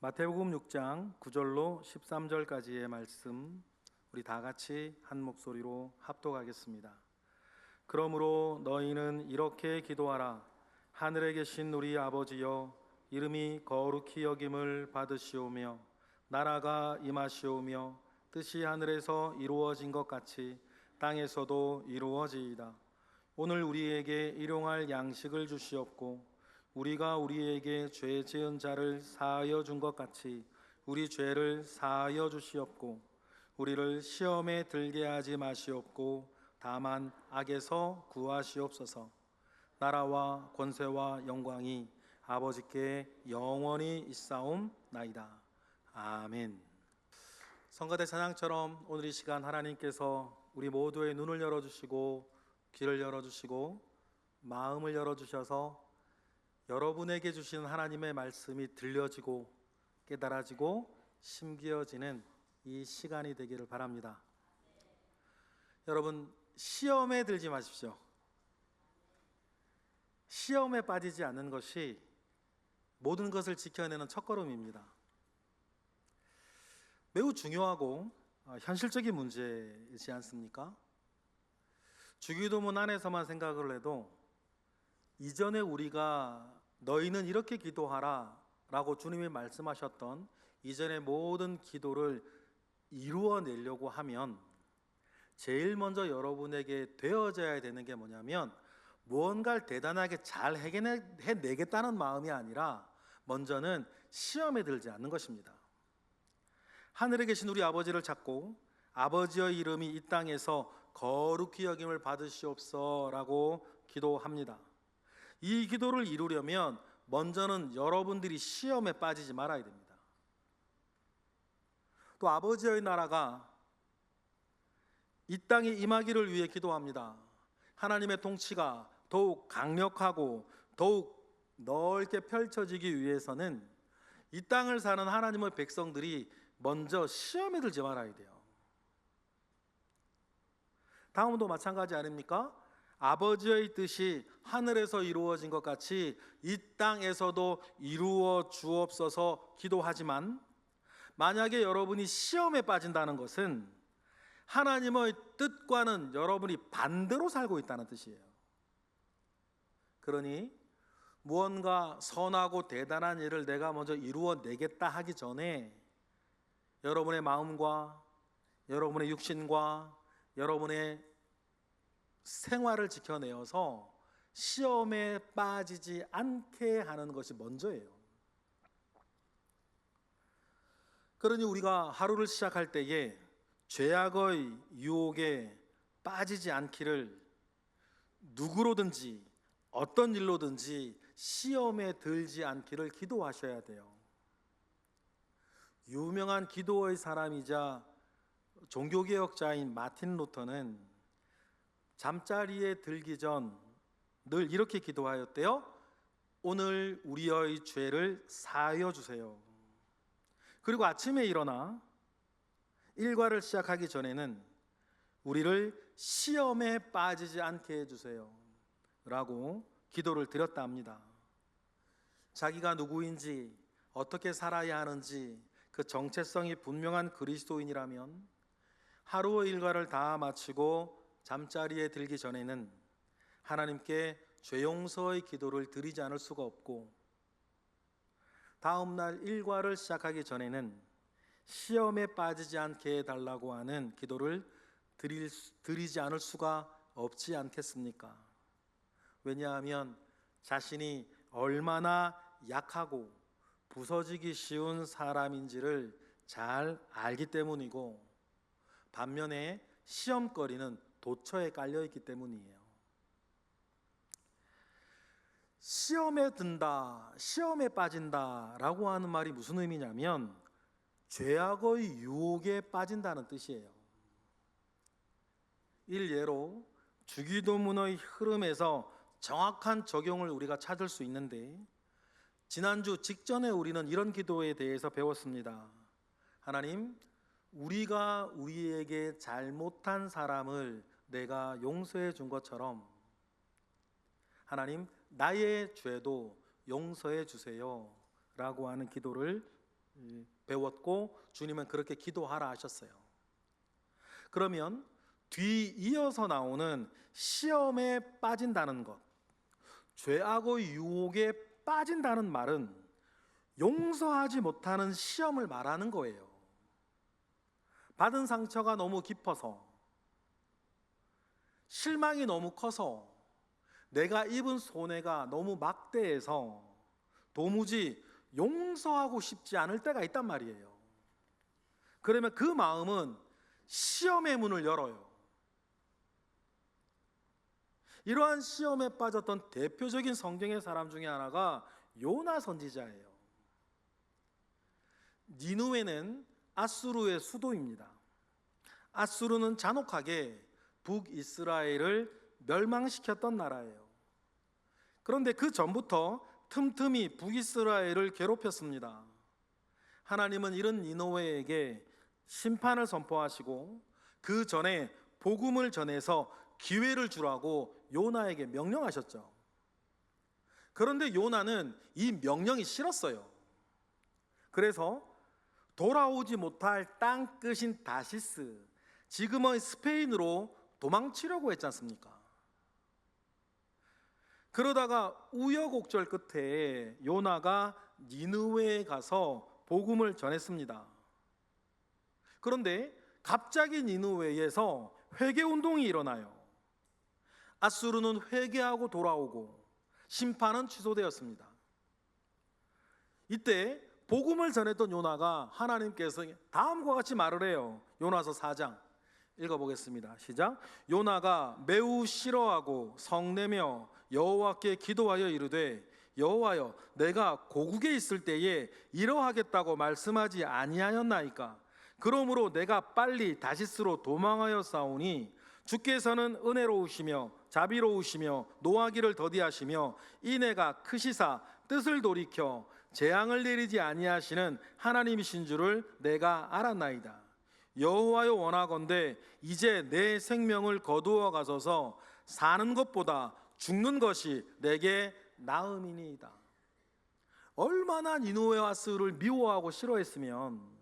마태복음 6장 9절로 13절까지의 말씀 우리 다 같이 한 목소리로 합독하겠습니다. 그러므로 너희는 이렇게 기도하라. 하늘에 계신 우리 아버지여, 이름이 거룩히 여김을 받으시오며 나라가 임하시오며 뜻이 하늘에서 이루어진 것 같이 땅에서도 이루어지이다. 오늘 우리에게 일용할 양식을 주시옵고 우리가 우리에게 죄 지은 자를 사하여 준 것 같이 우리 죄를 사하여 주시옵고 우리를 시험에 들게 하지 마시옵고 다만 악에서 구하시옵소서. 나라와 권세와 영광이 아버지께 영원히 있사옵나이다. 아멘. 성가대 찬양처럼 오늘 이 시간 하나님께서 우리 모두의 눈을 열어주시고 귀를 열어주시고 마음을 열어주셔서 여러분에게 주시는 하나님의 말씀이 들려지고 깨달아지고 심기어지는 이 시간이 되기를 바랍니다. 여러분, 시험에 들지 마십시오. 시험에 빠지지 않는 것이 모든 것을 지켜내는 첫걸음입니다. 매우 중요하고 현실적인 문제이지 않습니까? 주기도문 안에서만 생각을 해도 이전에 우리가 너희는 이렇게 기도하라 라고 주님이 말씀하셨던 이전의 모든 기도를 이루어내려고 하면 제일 먼저 여러분에게 되어져야 되는 게 뭐냐면 무언가를 대단하게 잘 해내겠다는 마음이 아니라 먼저는 시험에 들지 않는 것입니다. 하늘에 계신 우리 아버지를 찾고 아버지의 이름이 이 땅에서 거룩히 여김을 받으시옵소서 라고 기도합니다. 이 기도를 이루려면 먼저는 여러분들이 시험에 빠지지 말아야 됩니다. 또 아버지의 나라가 이 땅에 임하기를 위해 기도합니다. 하나님의 통치가 더욱 강력하고 더욱 넓게 펼쳐지기 위해서는 이 땅을 사는 하나님의 백성들이 먼저 시험에 들지 말아야 돼요. 다음도 마찬가지 아닙니까? 아버지의 뜻이 하늘에서 이루어진 것 같이 이 땅에서도 이루어 주옵소서 기도하지만 만약에 여러분이 시험에 빠진다는 것은 하나님의 뜻과는 여러분이 반대로 살고 있다는 뜻이에요. 그러니 무언가 선하고 대단한 일을 내가 먼저 이루어내겠다 하기 전에 여러분의 마음과 여러분의 육신과 여러분의 생활을 지켜내어서 시험에 빠지지 않게 하는 것이 먼저예요. 그러니 우리가 하루를 시작할 때에 죄악의 유혹에 빠지지 않기를 누구로든지 어떤 일로든지 시험에 들지 않기를 기도하셔야 돼요. 유명한 기도의 사람이자 종교개혁자인 마틴 루터는 잠자리에 들기 전 늘 이렇게 기도하였대요. 오늘 우리의 죄를 사하여 주세요. 그리고 아침에 일어나 일과를 시작하기 전에는 우리를 시험에 빠지지 않게 해주세요 라고 기도를 드렸다 합니다. 자기가 누구인지 어떻게 살아야 하는지 그 정체성이 분명한 그리스도인이라면 하루의 일과를 다 마치고 잠자리에 들기 전에는 하나님께 죄 용서의 기도를 드리지 않을 수가 없고 다음 날 일과를 시작하기 전에는 시험에 빠지지 않게 해달라고 하는 기도를 드리지 않을 수가 없지 않겠습니까? 왜냐하면 자신이 얼마나 약하고 부서지기 쉬운 사람인지를 잘 알기 때문이고 반면에 시험거리는 도처에 깔려있기 때문이에요. 시험에 든다, 시험에 빠진다 라고 하는 말이 무슨 의미냐면 죄악의 유혹에 빠진다는 뜻이에요. 일례로 주기도문의 흐름에서 정확한 적용을 우리가 찾을 수 있는데 지난주 직전에 우리는 이런 기도에 대해서 배웠습니다. 하나님, 우리가 우리에게 잘못한 사람을 내가 용서해 준 것처럼 하나님, 나의 죄도 용서해 주세요 라고 하는 기도를 배웠고 주님은 그렇게 기도하라 하셨어요. 그러면 뒤이어서 나오는 시험에 빠진다는 것, 죄악의 유혹에 빠진다는 말은 용서하지 못하는 시험을 말하는 거예요. 받은 상처가 너무 깊어서, 실망이 너무 커서, 내가 입은 손해가 너무 막대해서 도무지 용서하고 싶지 않을 때가 있단 말이에요. 그러면 그 마음은 시험의 문을 열어요. 이러한 시험에 빠졌던 대표적인 성경의 사람 중에 하나가 요나 선지자예요. 니느웨는 아수르의 수도입니다. 아수르는 잔혹하게 북이스라엘을 멸망시켰던 나라예요. 그런데 그 전부터 틈틈이 북이스라엘을 괴롭혔습니다. 하나님은 이런 니느웨에게 심판을 선포하시고 그 전에 복음을 전해서 기회를 주라고 요나에게 명령하셨죠. 그런데 요나는 이 명령이 싫었어요. 그래서 돌아오지 못할 땅 끝인 다시스, 지금의 스페인으로 도망치려고 했지 않습니까? 그러다가 우여곡절 끝에 요나가 니느웨에 가서 복음을 전했습니다. 그런데 갑자기 니느웨에서 회개운동이 일어나요. 아수르는 회개하고 돌아오고 심판은 취소되었습니다. 이때 복음을 전했던 요나가 하나님께서 다음과 같이 말을 해요. 요나서 4장 읽어보겠습니다. 시작. 요나가 매우 싫어하고 성내며 여호와께 기도하여 이르되 여호와여, 내가 고국에 있을 때에 이러하겠다고 말씀하지 아니하였나이까? 그러므로 내가 빨리 다시스로 도망하여 싸우니 주께서는 은혜로우시며 자비로우시며 노하기를 더디하시며 인애가 크시사 뜻을 돌이켜 재앙을 내리지 아니하시는 하나님이신 줄을 내가 알았나이다. 여호와여, 원하건대 이제 내 생명을 거두어 가소서. 사는 것보다 죽는 것이 내게 나음이니이다. 얼마나 니느웨와 아수르를 미워하고 싫어했으면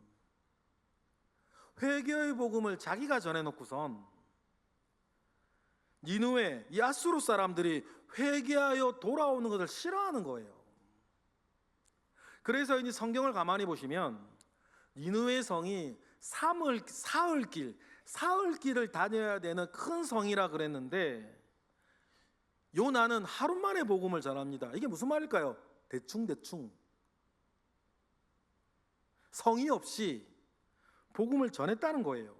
회개의 복음을 자기가 전해놓고선 니느웨, 이 아수르 사람들이 회개하여 돌아오는 것을 싫어하는 거예요. 그래서 이 성경을 가만히 보시면 니느웨 성이 사흘길을 다녀야 되는 큰 성이라 그랬는데 요나는 하루 만에 복음을 전합니다. 이게 무슨 말일까요? 대충 성의 없이 복음을 전했다는 거예요.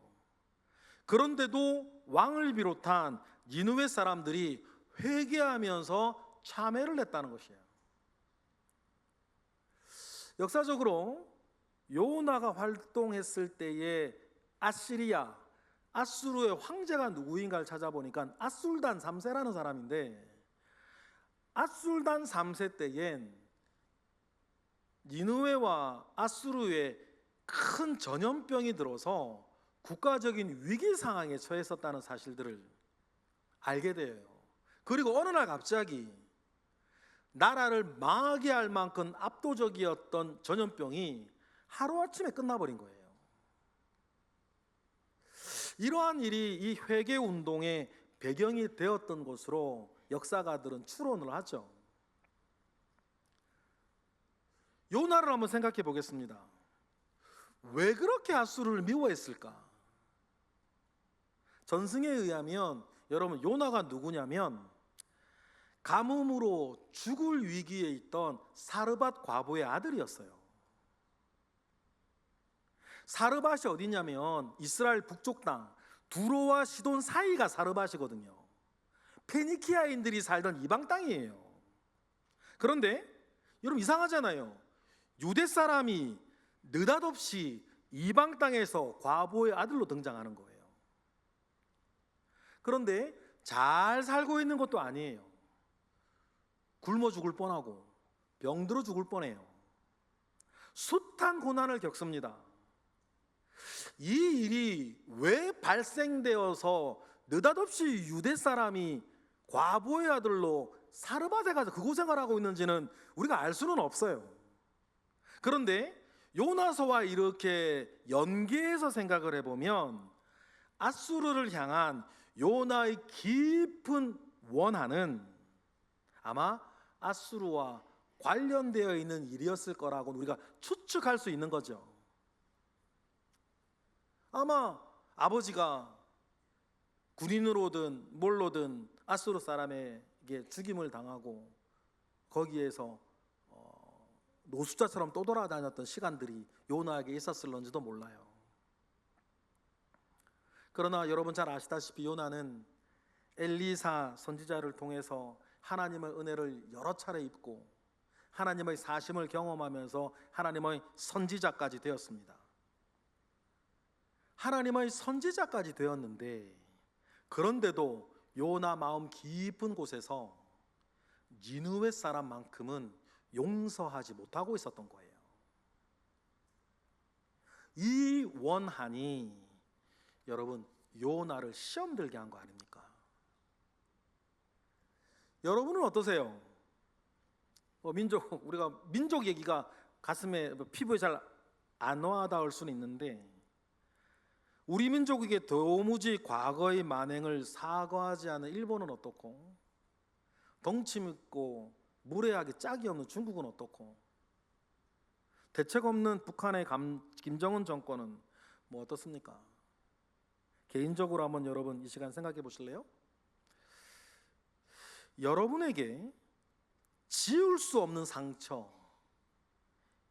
그런데도 왕을 비롯한 니느웨 사람들이 회개하면서 참회를 했다는 것이에요. 역사적으로 요나가 활동했을 때의 아수르의 황제가 누구인가를 찾아보니까 아술단 3세라는 사람인데, 아술단 3세 때엔 니느웨와 아수르에 큰 전염병이 들어서 국가적인 위기 상황에 처했었다는 사실들을 알게 돼요. 그리고 어느 날 갑자기 나라를 망하게 할 만큼 압도적이었던 전염병이 하루아침에 끝나버린 거예요. 이러한 일이 이 회개운동의 배경이 되었던 것으로 역사가들은 추론을 하죠. 요나를 한번 생각해 보겠습니다. 왜 그렇게 아수르를 미워했을까? 전승에 의하면 여러분, 요나가 누구냐면 가뭄으로 죽을 위기에 있던 사르밧 과부의 아들이었어요. 사르밧이 어디냐면 이스라엘 북쪽 땅 두로와 시돈 사이가 사르밧이거든요. 페니키아인들이 살던 이방 땅이에요. 그런데 여러분, 이상하잖아요. 유대 사람이 느닷없이 이방 땅에서 과부의 아들로 등장하는 거예요. 그런데 잘 살고 있는 것도 아니에요. 굶어 죽을 뻔하고 병들어 죽을 뻔해요. 숱한 고난을 겪습니다. 이 일이 왜 발생되어서 느닷없이 유대 사람이 과부의 아들로 사르밧에 가서 그 고생을 하고 있는지는 우리가 알 수는 없어요. 그런데 요나서와 이렇게 연계해서 생각을 해보면 아수르를 향한 요나의 깊은 원한은 아마 아수르와 관련되어 있는 일이었을 거라고 우리가 추측할 수 있는 거죠. 아마 아버지가 군인으로든 뭘로든 아수르 사람에게 죽임을 당하고 거기에서 노숙자처럼 떠돌아다녔던 시간들이 요나에게 있었을런지도 몰라요. 그러나 여러분 잘 아시다시피 요나는 엘리사 선지자를 통해서 하나님의 은혜를 여러 차례 입고 하나님의 사심을 경험하면서 하나님의 선지자까지 되었습니다. 하나님의 선지자까지 되었는데, 그런데도 요나 마음 깊은 곳에서 니느웨 사람만큼은 용서하지 못하고 있었던 거예요. 이 원한이 여러분 요나를 시험 들게 한 거 아닙니까? 여러분은 어떠세요? 우리가 민족 얘기가 가슴에 피부에 잘 안 와닿을 수는 있는데, 우리 민족에게 도무지 과거의 만행을 사과하지 않은 일본은 어떻고, 덩치 있고 무례하게 짝이 없는 중국은 어떻고, 대책 없는 북한의 김정은 정권은 뭐 어떻습니까? 개인적으로 한번 여러분 이 시간 생각해 보실래요? 여러분에게 지울 수 없는 상처,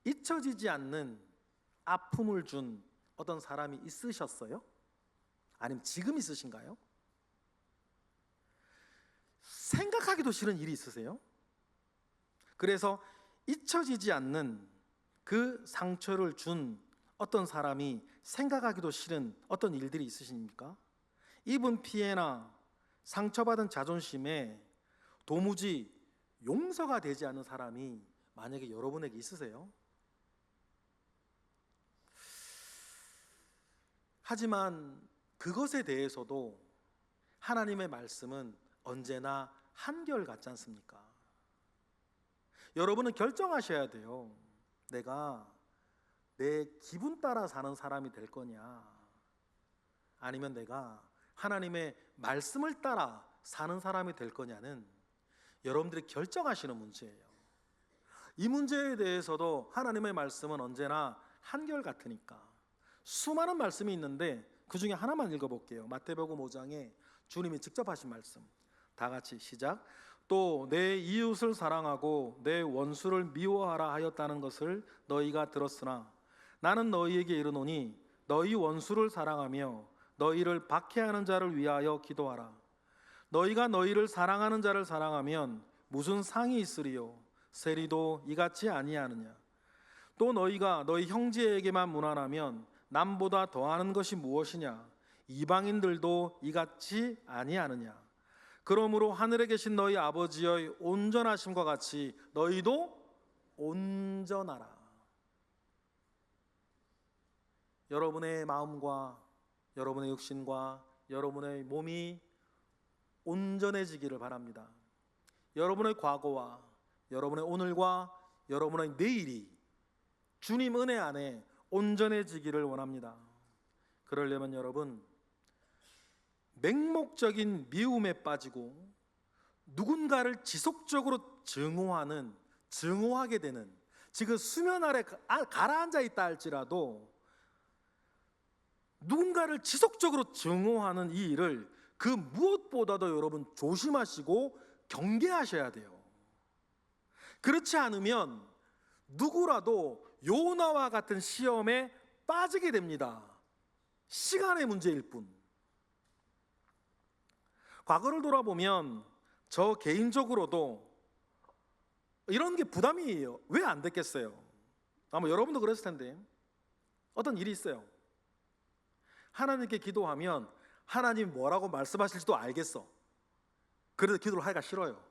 잊혀지지 않는 아픔을 준 어떤 사람이 있으셨어요? 아니면 지금 있으신가요? 생각하기도 싫은 일이 있으세요? 그래서 잊혀지지 않는 그 상처를 준 어떤 사람이 생각하기도 싫은 어떤 일들이 있으십니까? 입은 피해나 상처받은 자존심에 도무지 용서가 되지 않는 사람이 만약에 여러분에게 있으세요? 하지만 그것에 대해서도 하나님의 말씀은 언제나 한결같지 않습니까? 여러분은 결정하셔야 돼요. 내가 내 기분 따라 사는 사람이 될 거냐, 아니면 내가 하나님의 말씀을 따라 사는 사람이 될 거냐는 여러분들이 결정하시는 문제예요. 이 문제에 대해서도 하나님의 말씀은 언제나 한결같으니까 수많은 말씀이 있는데 그 중에 하나만 읽어볼게요. 마태복음 5장에 주님이 직접 하신 말씀, 다 같이 시작. 또 내 이웃을 사랑하고 내 원수를 미워하라 하였다는 것을 너희가 들었으나 나는 너희에게 이르노니 너희 원수를 사랑하며 너희를 박해하는 자를 위하여 기도하라. 너희가 너희를 사랑하는 자를 사랑하면 무슨 상이 있으리요? 세리도 이같이 아니하느냐? 또 너희가 너희 형제에게만 무난하면 남보다 더하는 것이 무엇이냐? 이방인들도 이같이 아니하느냐? 그러므로 하늘에 계신 너희 아버지의 온전하심과 같이 너희도 온전하라. 여러분의 마음과 여러분의 육신과 여러분의 몸이 온전해지기를 바랍니다. 여러분의 과거와 여러분의 오늘과 여러분의 내일이 주님 은혜 안에 온전해지기를 원합니다. 그러려면 여러분, 맹목적인 미움에 빠지고 누군가를 지속적으로 증오하게 되는, 지금 수면 아래 가라앉아 있다 할지라도 누군가를 지속적으로 증오하는 이 일을 그 무엇보다도 여러분 조심하시고 경계하셔야 돼요. 그렇지 않으면 누구라도 요나와 같은 시험에 빠지게 됩니다. 시간의 문제일 뿐. 과거를 돌아보면 저 개인적으로도 이런 게 부담이에요. 왜 안 됐겠어요? 아마 여러분도 그랬을 텐데 어떤 일이 있어요. 하나님께 기도하면 하나님 뭐라고 말씀하실지도 알겠어. 그래도 기도를 하기가 싫어요.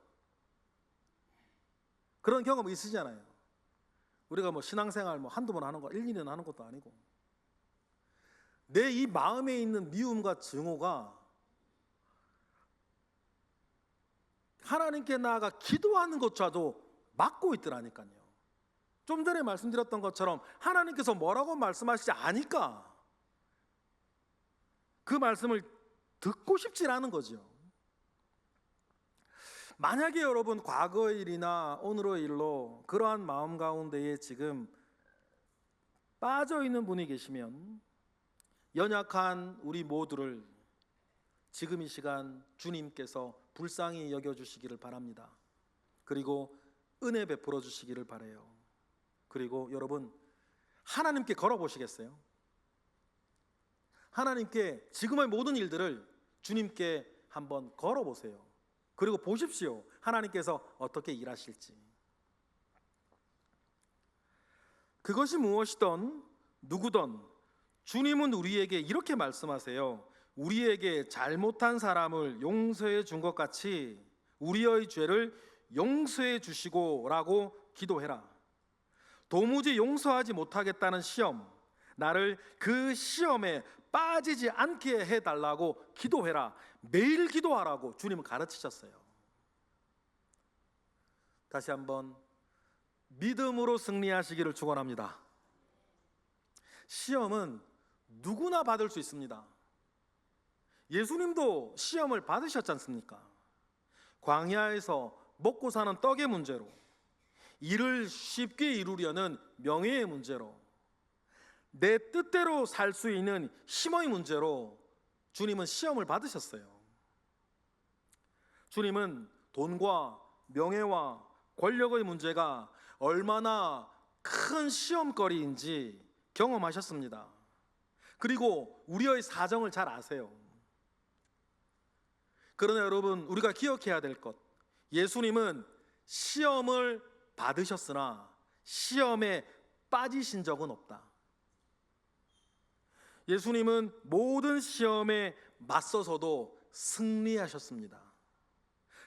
그런 경험 있으시잖아요. 우리가 신앙생활 한두 번 하는 거, 1, 2년 하는 것도 아니고, 내 이 마음에 있는 미움과 증오가 하나님께 나아가 기도하는 것조차도 막고 있더라니까요. 좀 전에 말씀드렸던 것처럼 하나님께서 뭐라고 말씀하시지 않으니까 그 말씀을 듣고 싶지 않은 거죠. 만약에 여러분 과거의 일이나 오늘의 일로 그러한 마음 가운데에 지금 빠져 있는 분이 계시면 연약한 우리 모두를 지금 이 시간 주님께서 불쌍히 여겨주시기를 바랍니다. 그리고 은혜 베풀어 주시기를 바라요. 그리고 여러분 하나님께 걸어보시겠어요? 하나님께 지금의 모든 일들을 주님께 한번 걸어보세요. 그리고 보십시오. 하나님께서 어떻게 일하실지. 그것이 무엇이든 누구든 주님은 우리에게 이렇게 말씀하세요. 우리에게 잘못한 사람을 용서해 준 것 같이 우리의 죄를 용서해 주시고 라고 기도해라. 도무지 용서하지 못하겠다는 시험, 나를 그 시험에 빠지지 않게 해달라고 기도해라. 매일 기도하라고 주님은 가르치셨어요. 다시 한번 믿음으로 승리하시기를 축원합니다. 시험은 누구나 받을 수 있습니다. 예수님도 시험을 받으셨지 않습니까? 광야에서 먹고 사는 떡의 문제로, 일을 쉽게 이루려는 명예의 문제로, 내 뜻대로 살 수 있는 힘의 문제로 주님은 시험을 받으셨어요. 주님은 돈과 명예와 권력의 문제가 얼마나 큰 시험거리인지 경험하셨습니다. 그리고 우리의 사정을 잘 아세요. 그러나 여러분, 우리가 기억해야 될 것, 예수님은 시험을 받으셨으나 시험에 빠지신 적은 없다. 예수님은 모든 시험에 맞서서도 승리하셨습니다.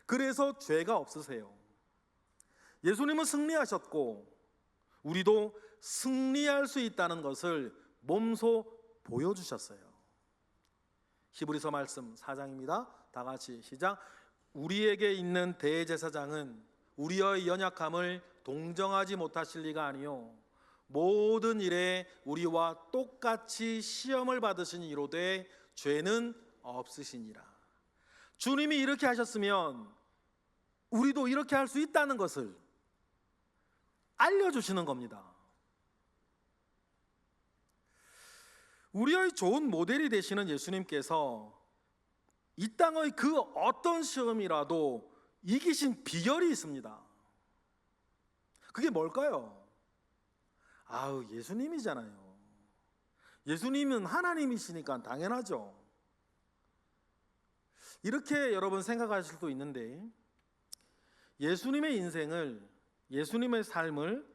그래서 죄가 없으세요. 예수님은 승리하셨고 우리도 승리할 수 있다는 것을 몸소 보여주셨어요. 히브리서 말씀 4장입니다. 다 같이 시작. 우리에게 있는 대제사장은 우리의 연약함을 동정하지 못하실 리가 아니요 모든 일에 우리와 똑같이 시험을 받으신 이로되 죄는 없으시니라. 주님이 이렇게 하셨으면 우리도 이렇게 할 수 있다는 것을 알려주시는 겁니다. 우리의 좋은 모델이 되시는 예수님께서 이 땅의 그 어떤 시험이라도 이기신 비결이 있습니다. 그게 뭘까요? 예수님이잖아요. 예수님은 하나님이시니까 당연하죠. 이렇게 여러분 생각하실 수도 있는데, 예수님의 인생을, 예수님의 삶을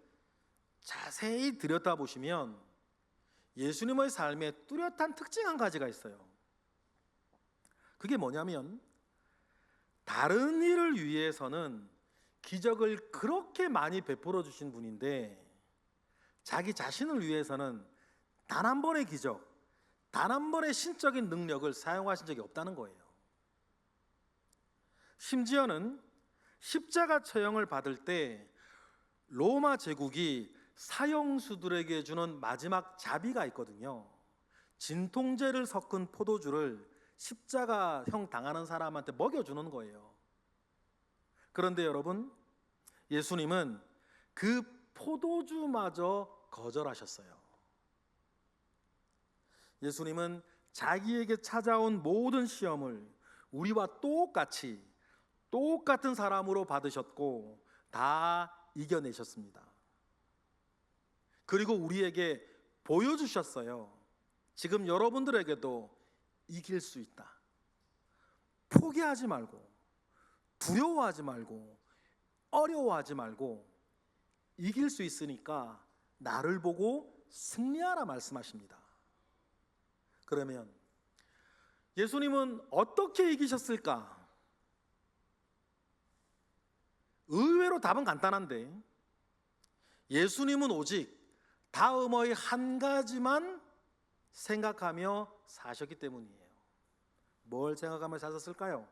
자세히 들여다보시면 예수님의 삶에 뚜렷한 특징 한 가지가 있어요. 그게 뭐냐면, 다른 일을 위해서는 기적을 그렇게 많이 베풀어 주신 분인데 자기 자신을 위해서는 단 한 번의 기적, 단 한 번의 신적인 능력을 사용하신 적이 없다는 거예요. 심지어는 십자가 처형을 받을 때 로마 제국이 사형수들에게 주는 마지막 자비가 있거든요. 진통제를 섞은 포도주를 십자가형 당하는 사람한테 먹여주는 거예요. 그런데 여러분, 예수님은 그 포도주마저 거절하셨어요. 예수님은 자기에게 찾아온 모든 시험을 우리와 똑같은 사람으로 받으셨고 다 이겨내셨습니다. 그리고 우리에게 보여주셨어요. 지금 여러분들에게도 이길 수 있다. 포기하지 말고, 두려워하지 말고, 어려워하지 말고 이길 수 있으니까 나를 보고 승리하라 말씀하십니다. 그러면 예수님은 어떻게 이기셨을까? 의외로 답은 간단한데, 예수님은 오직 다음의 한 가지만 생각하며 사셨기 때문이에요. 뭘 생각하며 사셨을까요?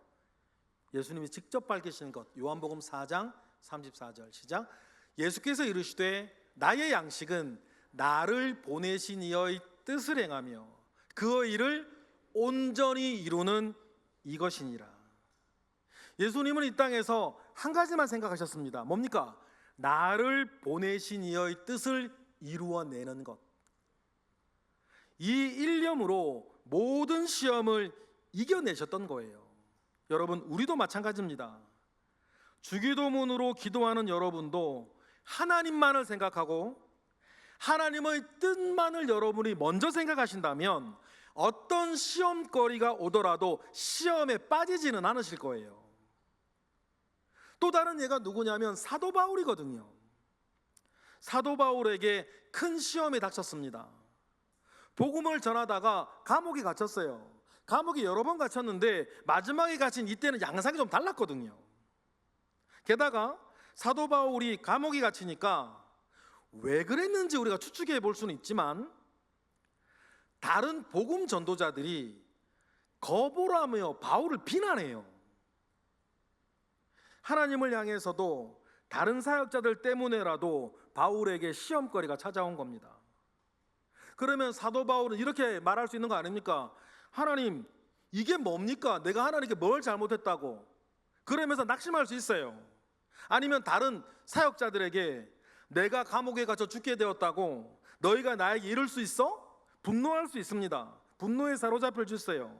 예수님이 직접 밝히시는 것, 요한복음 4장 34절 시작. 예수께서 이르시되 나의 양식은 나를 보내신 이의 뜻을 행하며 그의 일을 온전히 이루는 이것이니라. 예수님은 이 땅에서 한 가지만 생각하셨습니다. 뭡니까? 나를 보내신 이의 뜻을 이루어내는 것. 이 일념으로 모든 시험을 이겨내셨던 거예요. 여러분, 우리도 마찬가지입니다. 주기도문으로 기도하는 여러분도 하나님만을 생각하고 하나님의 뜻만을 여러분이 먼저 생각하신다면 어떤 시험거리가 오더라도 시험에 빠지지는 않으실 거예요. 또 다른 예가 누구냐면 사도 바울이거든요. 사도 바울에게 큰 시험이 닥쳤습니다. 복음을 전하다가 감옥에 갇혔어요. 감옥에 여러 번 갇혔는데 마지막에 갇힌 이때는 양상이 좀 달랐거든요. 게다가 사도 바울이 감옥에 갇히니까 왜 그랬는지 우리가 추측해 볼 수는 있지만 다른 복음 전도자들이 거부하며 바울을 비난해요. 하나님을 향해서도 다른 사역자들 때문에라도 바울에게 시험거리가 찾아온 겁니다. 그러면 사도 바울은 이렇게 말할 수 있는 거 아닙니까? 하나님, 이게 뭡니까? 내가 하나님께 뭘 잘못했다고? 그러면서 낙심할 수 있어요. 아니면 다른 사역자들에게 내가 감옥에 갇혀 죽게 되었다고 너희가 나에게 이럴 수 있어? 분노할 수 있습니다. 분노에 사로잡힐 수 있어요.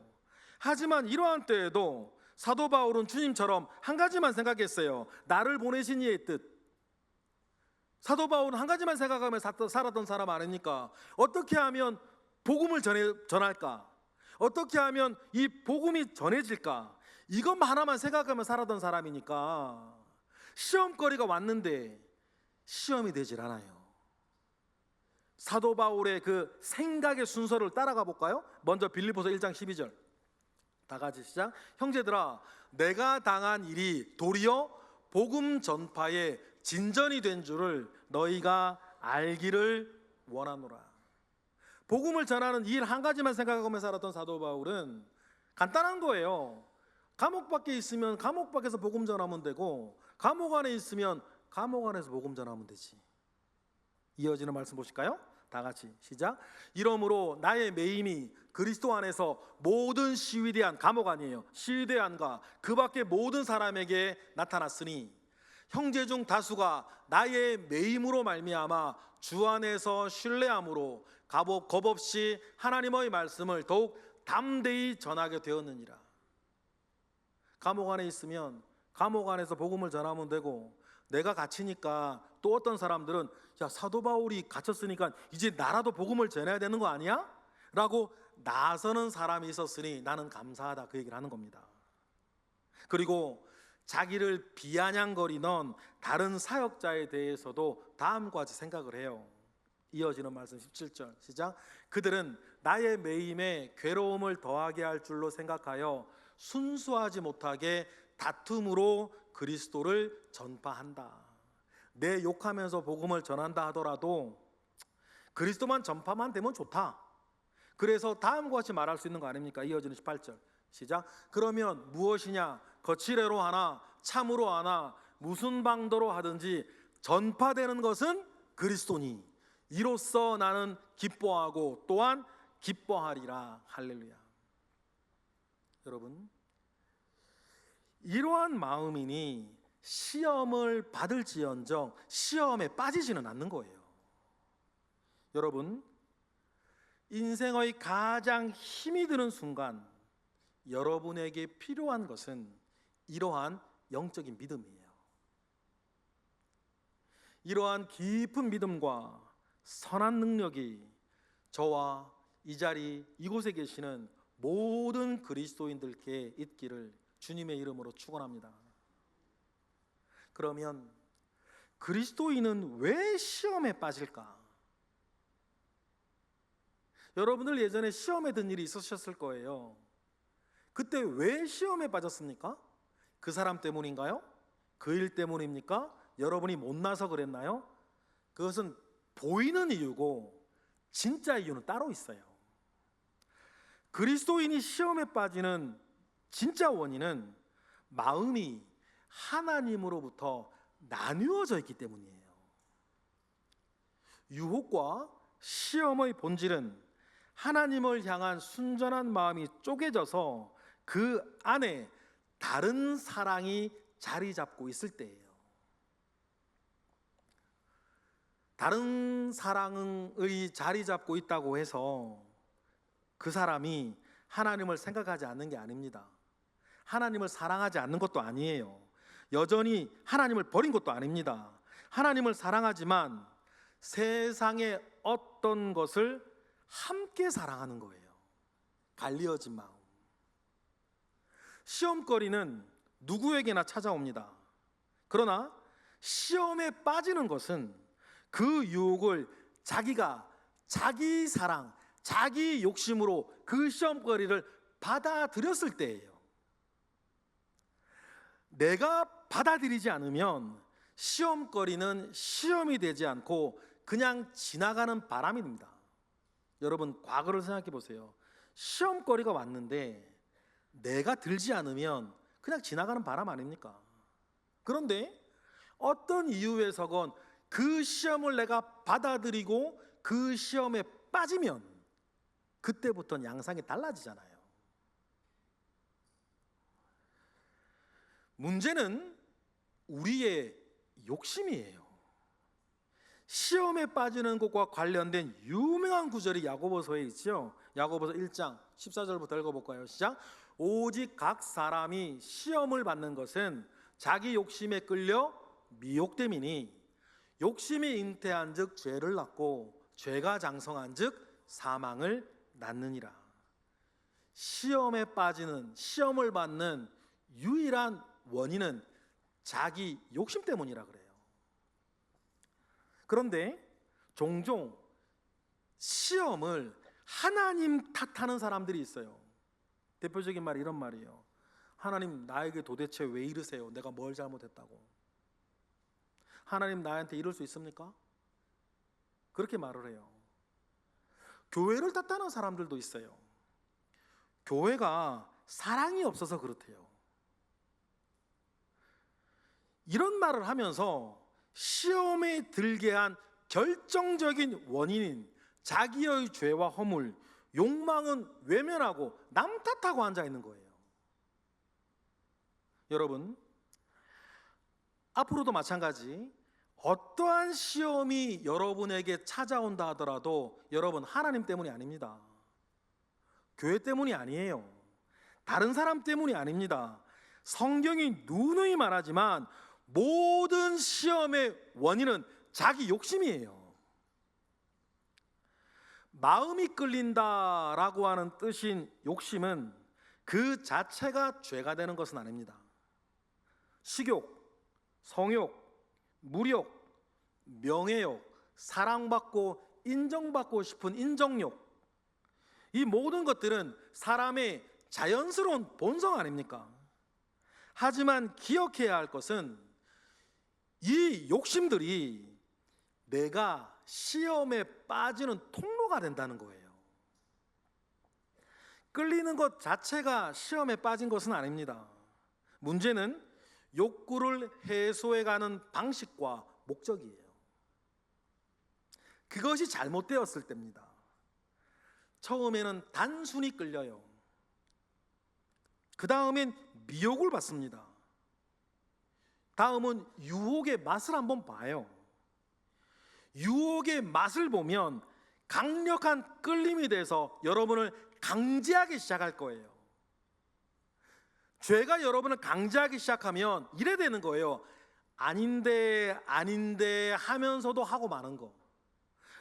하지만 이러한 때에도 사도 바울은 주님처럼 한 가지만 생각했어요. 나를 보내신 이의 뜻. 사도 바울은 한 가지만 생각하며 살았던 사람 아닙니까? 어떻게 하면 복음을 전할까? 어떻게 하면 이 복음이 전해질까? 이것만 하나만 생각하며 살았던 사람이니까 시험거리가 왔는데 시험이 되질 않아요. 사도 바울의 그 생각의 순서를 따라가 볼까요? 먼저 빌립보서 1장 12절 다 같이 시작. 형제들아, 내가 당한 일이 도리어 복음 전파에 진전이 된 줄을 너희가 알기를 원하노라. 복음을 전하는 일 한 가지만 생각하며 살았던 사도 바울은 간단한 거예요. 감옥 밖에 있으면 감옥 밖에서 복음 전하면 되고 감옥 안에 있으면 감옥 안에서 복음 전하면 되지. 이어지는 말씀 보실까요? 다 같이 시작. 이러므로 나의 매임이 그리스도 안에서 모든 시위대한, 감옥 아니에요, 시위대한과 그 밖의 모든 사람에게 나타났으니 형제 중 다수가 나의 매임으로 말미암아 주 안에서 신뢰함으로 겁 없이 하나님의 말씀을 더욱 담대히 전하게 되었느니라. 감옥 안에 있으면 감옥 안에서 복음을 전하면 되고, 내가 갇히니까 또 어떤 사람들은 야, 사도 바울이 갇혔으니까 이제 나라도 복음을 전해야 되는 거 아니야? 라고 나서는 사람이 있었으니 나는 감사하다, 그 얘기를 하는 겁니다. 그리고 자기를 비아냥거리는 다른 사역자에 대해서도 다음과 같이 생각을 해요. 이어지는 말씀 17절 시작. 그들은 나의 매임에 괴로움을 더하게 할 줄로 생각하여 순수하지 못하게 다툼으로 그리스도를 전파한다. 내 욕하면서 복음을 전한다 하더라도 그리스도만 전파만 되면 좋다. 그래서 다음과 같이 말할 수 있는 거 아닙니까? 이어지는 18절 시작. 그러면 무엇이냐? 거칠애로 하나 참으로 하나 무슨 방도로 하든지 전파되는 것은 그리스도니 이로써 나는 기뻐하고 또한 기뻐하리라. 할렐루야. 여러분, 이러한 마음이니 시험을 받을지언정 시험에 빠지지는 않는 거예요. 여러분, 인생의 가장 힘이 드는 순간 여러분에게 필요한 것은 이러한 영적인 믿음이에요. 이러한 깊은 믿음과 선한 능력이 저와 이 자리 이곳에 계시는 모든 그리스도인들께 있기를 주님의 이름으로 축원합니다. 그러면 그리스도인은 왜 시험에 빠질까? 여러분들 예전에 시험에 든 일이 있으셨을 거예요. 그때 왜 시험에 빠졌습니까? 그 사람 때문인가요? 그 일 때문입니까? 여러분이 못나서 그랬나요? 그것은 보이는 이유고 진짜 이유는 따로 있어요. 그리스도인이 시험에 빠지는 진짜 원인은 마음이 하나님으로부터 나뉘어져 있기 때문이에요. 유혹과 시험의 본질은 하나님을 향한 순전한 마음이 쪼개져서 그 안에 다른 사랑이 자리 잡고 있을 때예요. 다른 사랑의 자리 잡고 있다고 해서 그 사람이 하나님을 생각하지 않는 게 아닙니다. 하나님을 사랑하지 않는 것도 아니에요. 여전히 하나님을 버린 것도 아닙니다. 하나님을 사랑하지만 세상의 어떤 것을 함께 사랑하는 거예요. 갈리어진 마음. 시험거리는 누구에게나 찾아옵니다. 그러나 시험에 빠지는 것은 그 유혹을 자기가 자기 사랑, 자기 욕심으로 그 시험거리를 받아들였을 때예요. 내가 받아들이지 않으면 시험거리는 시험이 되지 않고 그냥 지나가는 바람입니다. 여러분, 과거를 생각해 보세요. 시험거리가 왔는데 내가 들지 않으면 그냥 지나가는 바람 아닙니까? 그런데 어떤 이유에서건 그 시험을 내가 받아들이고 그 시험에 빠지면 그때부터는 양상이 달라지잖아요. 문제는 우리의 욕심이에요. 시험에 빠지는 것과 관련된 유명한 구절이 야고보서에 있죠. 야고보서 1장 14절부터 읽어볼까요? 시작. 오직 각 사람이 시험을 받는 것은 자기 욕심에 끌려 미혹됨이니 욕심이 잉태한 즉 죄를 낳고 죄가 장성한 즉 사망을 낳느니라. 시험에 빠지는, 시험을 받는 유일한 원인은 자기 욕심 때문이라 그래요. 그런데 종종 시험을 하나님 탓하는 사람들이 있어요. 대표적인 말이 이런 말이에요. 하나님, 나에게 도대체 왜 이러세요? 내가 뭘 잘못했다고? 하나님, 나한테 이럴 수 있습니까? 그렇게 말을 해요. 교회를 탓하는 사람들도 있어요. 교회가 사랑이 없어서 그렇대요. 이런 말을 하면서 시험에 들게 한 결정적인 원인인 자기의 죄와 허물, 욕망은 외면하고 남 탓하고 앉아 있는 거예요. 여러분, 앞으로도 마찬가지, 어떠한 시험이 여러분에게 찾아온다 하더라도 여러분, 하나님 때문이 아닙니다. 교회 때문이 아니에요. 다른 사람 때문이 아닙니다. 성경이 누누이 말하지만 모든 시험의 원인은 자기 욕심이에요. 마음이 끌린다라고 하는 뜻인 욕심은 그 자체가 죄가 되는 것은 아닙니다. 식욕, 성욕, 물욕, 명예욕, 사랑받고 인정받고 싶은 인정욕, 이 모든 것들은 사람의 자연스러운 본성 아닙니까? 하지만 기억해야 할 것은 이 욕심들이 내가 시험에 빠지는 통로가 된다는 거예요. 끌리는 것 자체가 시험에 빠진 것은 아닙니다. 문제는 욕구를 해소해가는 방식과 목적이에요. 그것이 잘못되었을 때입니다. 처음에는 단순히 끌려요. 그 다음엔 미혹을 받습니다. 다음은 유혹의 맛을 한번 봐요. 유혹의 맛을 보면 강력한 끌림이 돼서 여러분을 강제하기 시작할 거예요. 죄가 여러분을 강제하기 시작하면 이래 되는 거예요. 아닌데 하면서도 하고 마는 거.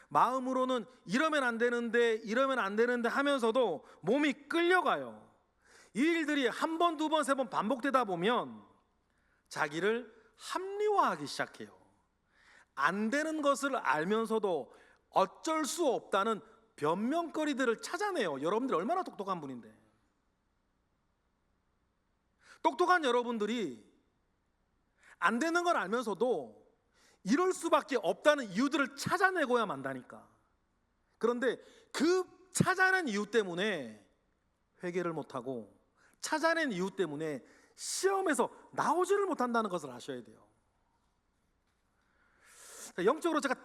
마음으로는 이러면 안 되는데 하면서도 몸이 끌려가요. 이 일들이 한 번, 두 번, 세 번 반복되다 보면 자기를 합리화하기 시작해요. 안 되는 것을 알면서도 어쩔 수 없다는 변명거리들을 찾아내요. 여러분들이 얼마나 똑똑한 분인데. 똑똑한 여러분들이 안 되는 걸 알면서도 이럴 수밖에 없다는 이유들을 찾아내고야 만다니까. 그런데 그 찾아낸 이유 때문에 회개를 못하고, 찾아낸 이유 때문에 시험에서 나오지를 못한다는 것을 아셔야 돼요. 영적으로 제가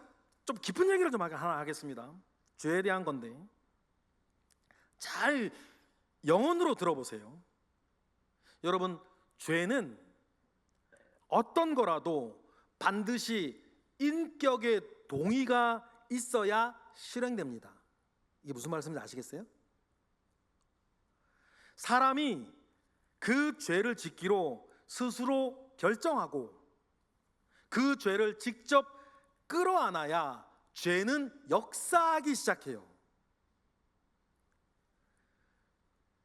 좀 깊은 얘기를 좀 하나 하겠습니다. 죄에 대한 건데 잘 영혼으로 들어보세요. 여러분, 죄는 어떤 거라도 반드시 인격의 동의가 있어야 실행됩니다. 이게 무슨 말씀인지 아시겠어요? 사람이 그 죄를 짓기로 스스로 결정하고 그 죄를 직접 끌어안아야 죄는 역사하기 시작해요.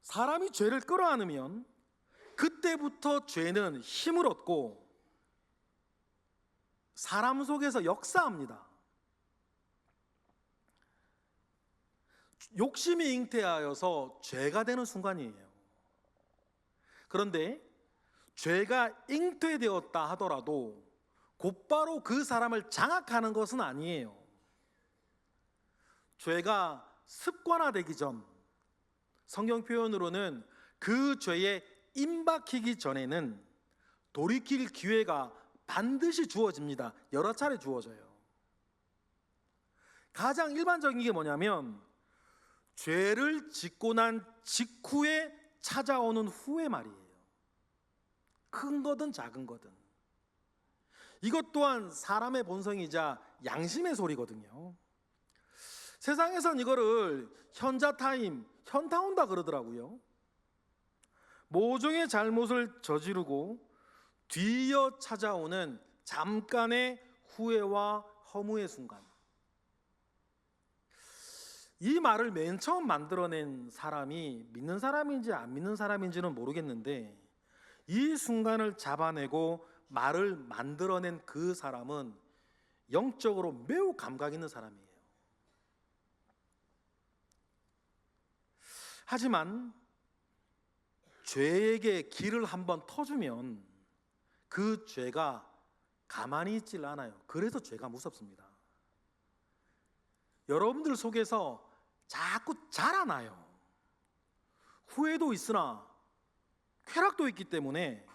사람이 죄를 끌어안으면 그때부터 죄는 힘을 얻고 사람 속에서 역사합니다. 욕심이 잉태하여서 죄가 되는 순간이에요. 그런데 죄가 잉태되었다 하더라도 곧바로 그 사람을 장악하는 것은 아니에요. 죄가 습관화되기 전, 성경 표현으로는 그 죄에 임박히기 전에는 돌이킬 기회가 반드시 주어집니다. 여러 차례 주어져요. 가장 일반적인 게 뭐냐면 죄를 짓고 난 직후에 찾아오는 후회 말이에요. 큰 거든 작은 거든. 이것 또한 사람의 본성이자 양심의 소리거든요. 세상에선 이거를 현자타임, 현타온다 그러더라고요. 모종의 잘못을 저지르고 뒤이어 찾아오는 잠깐의 후회와 허무의 순간. 이 말을 맨 처음 만들어낸 사람이 믿는 사람인지 안 믿는 사람인지는 모르겠는데 이 순간을 잡아내고 말을 만들어낸 그 사람은 영적으로 매우 감각 있는 사람이에요. 하지만 죄에게 길을 한번 터주면 그 죄가 가만히 있질 않아요. 그래서 죄가 무섭습니다. 여러분들 속에서 자꾸 자라나요. 후회도 있으나 쾌락도 있기 때문에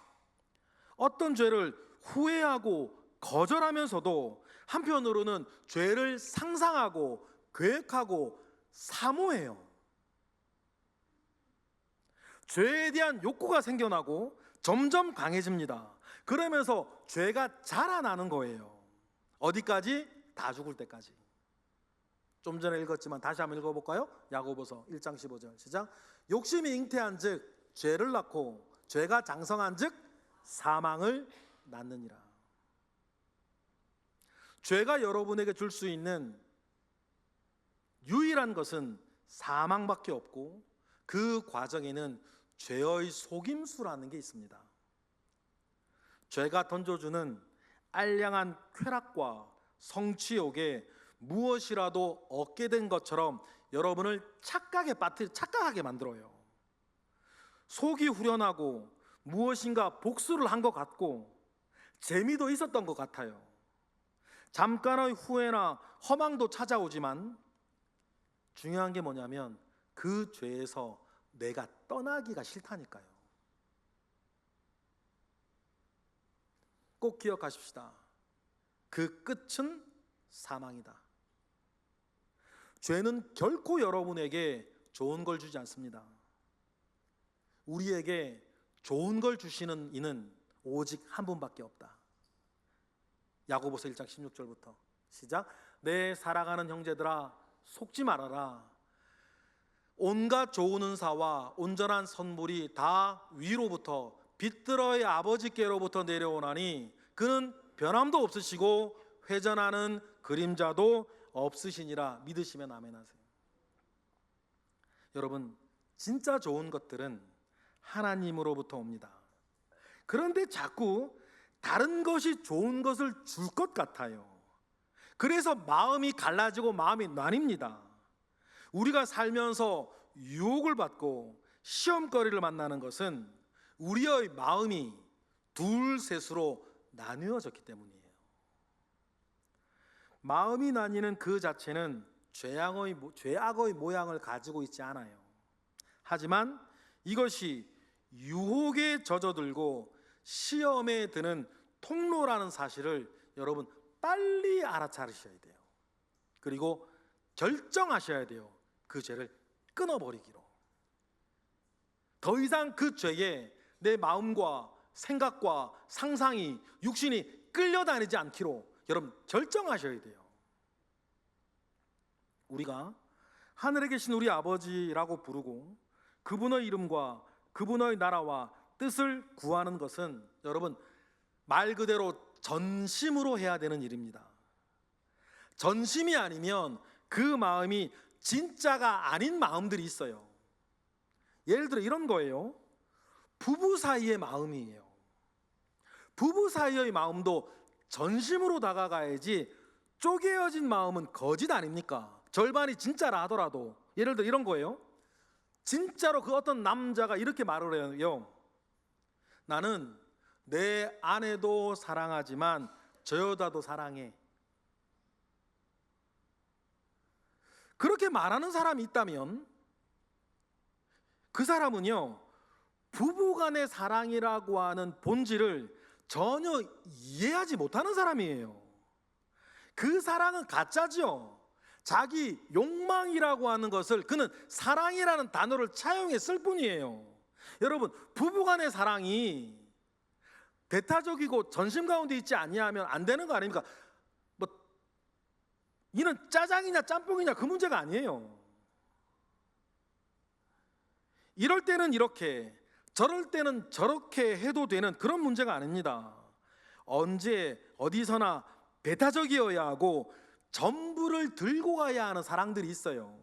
어떤 죄를 후회하고 거절하면서도 한편으로는 죄를 상상하고 계획하고 사모해요. 죄에 대한 욕구가 생겨나고 점점 강해집니다. 그러면서 죄가 자라나는 거예요. 어디까지? 다 죽을 때까지. 좀 전에 읽었지만 다시 한번 읽어볼까요? 야고보서 1장 15절 시작. 욕심이 잉태한 즉 죄를 낳고 죄가 장성한 즉 사망을 낳느니라. 죄가 여러분에게 줄 수 있는 유일한 것은 사망밖에 없고 그 과정에는 죄의 속임수라는 게 있습니다. 죄가 던져주는 알량한 쾌락과 성취욕에 무엇이라도 얻게 된 것처럼 여러분을 착각하게 만들어요. 속이 후련하고 무엇인가 복수를 한 것 같고 재미도 있었던 것 같아요. 잠깐의 후회나 허망도 찾아오지만 중요한 게 뭐냐면 그 죄에서 내가 떠나기가 싫다니까요. 꼭 기억하십시다. 그 끝은 사망이다. 죄는 결코 여러분에게 좋은 걸 주지 않습니다. 우리에게 좋은 걸 주시는 이는 오직 한 분밖에 없다. 야고보서 1장 16절부터 시작. 내 사랑하는 형제들아 속지 말아라. 온갖 좋은 은사와 온전한 선물이 다 위로부터 빛들어의 아버지께로부터 내려오나니 그는 변함도 없으시고 회전하는 그림자도 없으시니라. 믿으시면 아멘하세요. 여러분, 진짜 좋은 것들은 하나님으로부터 옵니다. 그런데 자꾸 다른 것이 좋은 것을 줄 것 같아요. 그래서 마음이 갈라지고 마음이 나뉩니다. 우리가 살면서 유혹을 받고 시험거리를 만나는 것은 우리의 마음이 둘셋으로 나누어졌기 때문이에요. 마음이 나뉘는 그 자체는 죄악의 모양을 가지고 있지 않아요. 하지만 이것이 유혹에 젖어들고 시험에 드는 통로라는 사실을 여러분 빨리 알아차리셔야 돼요. 그리고 결정하셔야 돼요. 그 죄를 끊어버리기로. 더 이상 그 죄에 내 마음과 생각과 상상이, 육신이 끌려다니지 않기로 여러분 결정하셔야 돼요. 우리가 하늘에 계신 우리 아버지라고 부르고 그분의 이름과 그분의 나라와 뜻을 구하는 것은 여러분 말 그대로 전심으로 해야 되는 일입니다. 전심이 아니면 그 마음이 진짜가 아닌 마음들이 있어요. 예를 들어 이런 거예요. 부부 사이의 마음이에요. 부부 사이의 마음도 전심으로 다가가야지 쪼개어진 마음은 거짓 아닙니까? 절반이 진짜라 하더라도. 예를 들어 이런 거예요. 진짜로 그 어떤 남자가 이렇게 말을 해요. 나는 내 아내도 사랑하지만 저 여자도 사랑해. 그렇게 말하는 사람이 있다면 그 사람은요, 부부간의 사랑이라고 하는 본질을 전혀 이해하지 못하는 사람이에요. 그 사랑은 가짜죠. 자기 욕망이라고 하는 것을 그는 사랑이라는 단어를 차용했을 뿐이에요. 여러분, 부부간의 사랑이 배타적이고 전심 가운데 있지 아니하면 안 되는 거 아닙니까? 뭐 이는 짜장이냐 짬뽕이냐 그 문제가 아니에요. 이럴 때는 이렇게, 저럴 때는 저렇게 해도 되는 그런 문제가 아닙니다. 언제 어디서나 배타적이어야 하고 전부를 들고 가야 하는 사랑들이 있어요.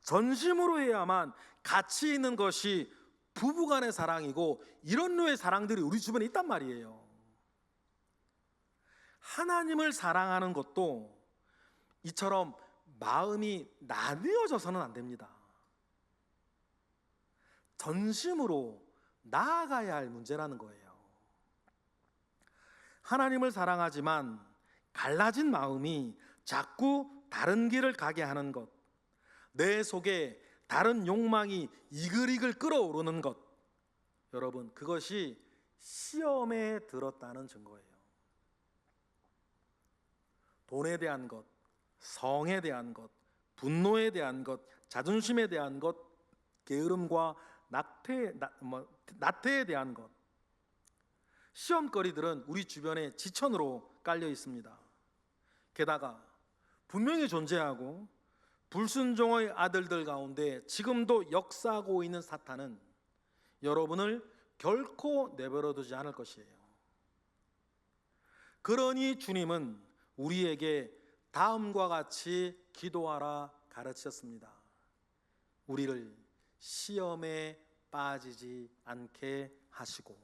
전심으로 해야만 가치 있는 것이 부부간의 사랑이고 이런 류의 사랑들이 우리 주변에 있단 말이에요. 하나님을 사랑하는 것도 이처럼 마음이 나뉘어져서는 안 됩니다. 전심으로 나아가야 할 문제라는 거예요. 하나님을 사랑하지만 갈라진 마음이 자꾸 다른 길을 가게 하는 것, 내 속에 다른 욕망이 이글이글 끓어오르는 것, 여러분 그것이 시험에 들었다는 증거예요. 돈에 대한 것, 성에 대한 것, 분노에 대한 것, 자존심에 대한 것, 게으름과 나태에 대한 것, 시험거리들은 우리 주변에 지천으로 깔려 있습니다. 게다가 분명히 존재하고 불순종의 아들들 가운데 지금도 역사하고 있는 사탄은 여러분을 결코 내버려 두지 않을 것이에요. 그러니 주님은 우리에게 다음과 같이 기도하라 가르치셨습니다. 우리를 시험에 빠지지 않게 하시고.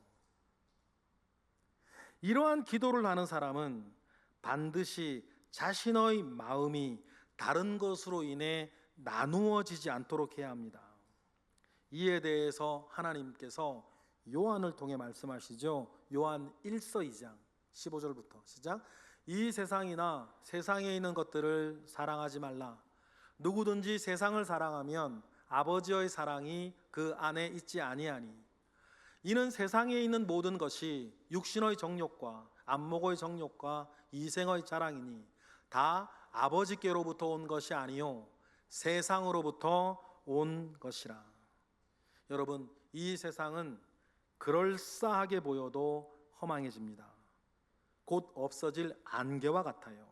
이러한 기도를 하는 사람은 반드시 자신의 마음이 다른 것으로 인해 나누어지지 않도록 해야 합니다. 이에 대해서 하나님께서 요한을 통해 말씀하시죠. 요한 1서 2장 15절부터 시작. 이 세상이나 세상에 있는 것들을 사랑하지 말라. 누구든지 세상을 사랑하면 아버지의 사랑이 그 안에 있지 아니하니. 이는 세상에 있는 모든 것이 육신의 정욕과 안목의 정욕과 이생의 자랑이니 다 아버지께로부터 온 것이 아니요 세상으로부터 온 것이라. 여러분, 이 세상은 그럴싸하게 보여도 허망해집니다. 곧 없어질 안개와 같아요.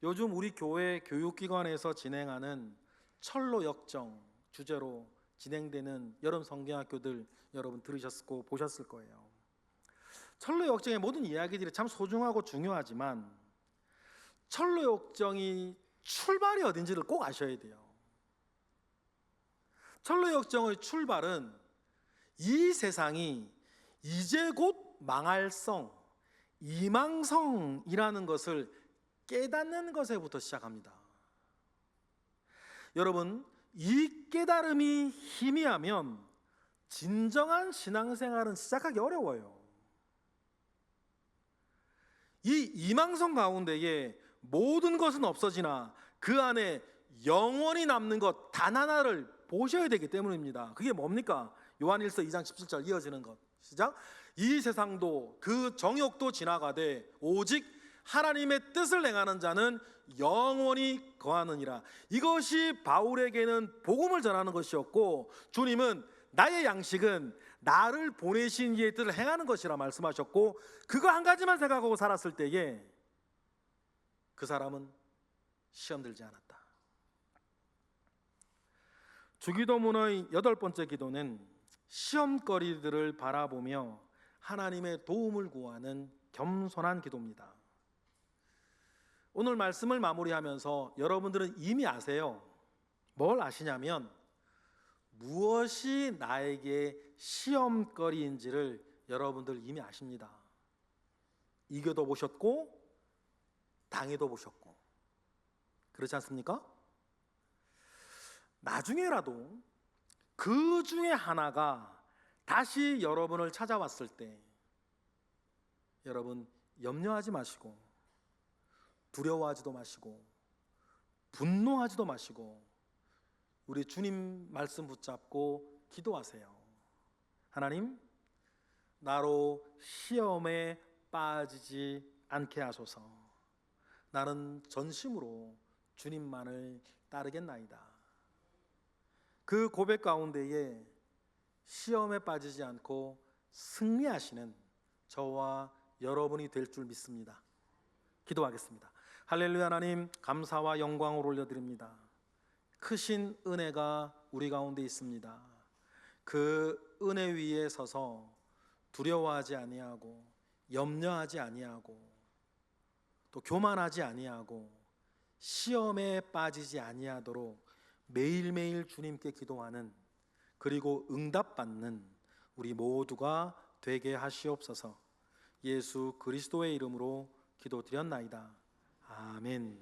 요즘 우리 교회 교육기관에서 진행하는 철로 역정 주제로 진행되는 여름 성경학교들 여러분 들으셨고 보셨을 거예요. 철로 역정의 모든 이야기들이 참 소중하고 중요하지만 철로 역정이 출발이 어딘지를 꼭 아셔야 돼요. 철로 역정의 출발은 이 세상이 이제 곧 망할 성, 이망성이라는 것을 깨닫는 것에부터 시작합니다. 여러분, 이 깨달음이 희미하면 진정한 신앙생활은 시작하기 어려워요. 이 이망성 가운데에 모든 것은 없어지나 그 안에 영원히 남는 것 단 하나를 보셔야 되기 때문입니다. 그게 뭡니까? 요한일서 2장 17절 이어지는 것 시작. 이 세상도 그 정욕도 지나가되 오직 하나님의 뜻을 행하는 자는 영원히 거하느니라. 이것이 바울에게는 복음을 전하는 것이었고, 주님은 나의 양식은 나를 보내신 이의 뜻을 행하는 것이라 말씀하셨고, 그거 한 가지만 생각하고 살았을 때에 그 사람은 시험 들지 않았다. 주기도문의 8번째 기도는 시험거리들을 바라보며 하나님의 도움을 구하는 겸손한 기도입니다. 오늘 말씀을 마무리하면서 여러분들은 이미 아세요. 뭘 아시냐면 무엇이 나에게 시험거리인지를 여러분들 이미 아십니다. 이겨도 보셨고 당해도 보셨고, 그렇지 않습니까? 나중에라도 그 중에 하나가 다시 여러분을 찾아왔을 때 여러분 염려하지 마시고 두려워하지도 마시고 분노하지도 마시고 우리 주님 말씀 붙잡고 기도하세요. 하나님, 나로 시험에 빠지지 않게 하소서. 나는 전심으로 주님만을 따르겠나이다. 그 고백 가운데에 시험에 빠지지 않고 승리하시는 저와 여러분이 될 줄 믿습니다. 기도하겠습니다. 할렐루야. 하나님, 감사와 영광을 올려드립니다. 크신 은혜가 우리 가운데 있습니다. 그 은혜 위에 서서 두려워하지 아니하고 염려하지 아니하고 또 교만하지 아니하고 시험에 빠지지 아니하도록 매일매일 주님께 기도하는, 그리고 응답받는 우리 모두가 되게 하시옵소서. 예수 그리스도의 이름으로 기도드렸나이다. 아멘.